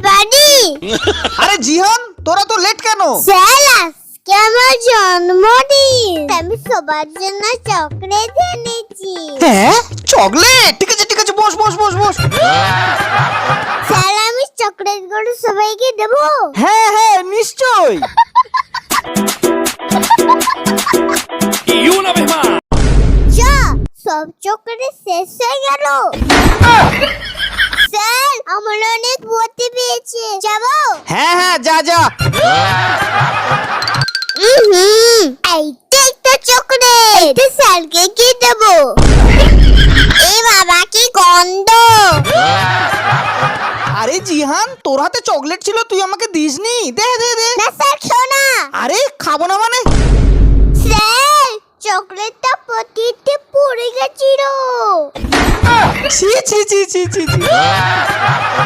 পারি? আরে জিহান, তোরা তো লেট কেন? স্যার, আজকে আমার জন্মদিন, আমি সবার জন্য চকলেট এনেছি। হ্যাঁ, চকলেট? ঠিক আছে ঠিক আছে, বস বস বস বস। স্যার, আমি চকলেট গুলো সবাইকে দেবো? হ্যাঁ হ্যাঁ, নিশ্চয়ই। যা, সব চকলেট শেষ হয়ে গেল। স্যার, আমার অনেক ভর্তি পেয়েছে, যাবো? হ্যাঁ হ্যাঁ, যা যা। এইটা একটা চকলেট, এটা স্যারকে কি দেবো? এই বাবা, কি গন্ধ! আরে জিহান, তোর হাতে চকলেট ছিল, তুই আমাকে দিসনি? দে দে দে। না স্যার, খেও না। আরে খাবো না মানে? স্যার, চকলেটটা পটিতে পড়ে গেছিল। ছি ছি ছি ছি ছি ছি।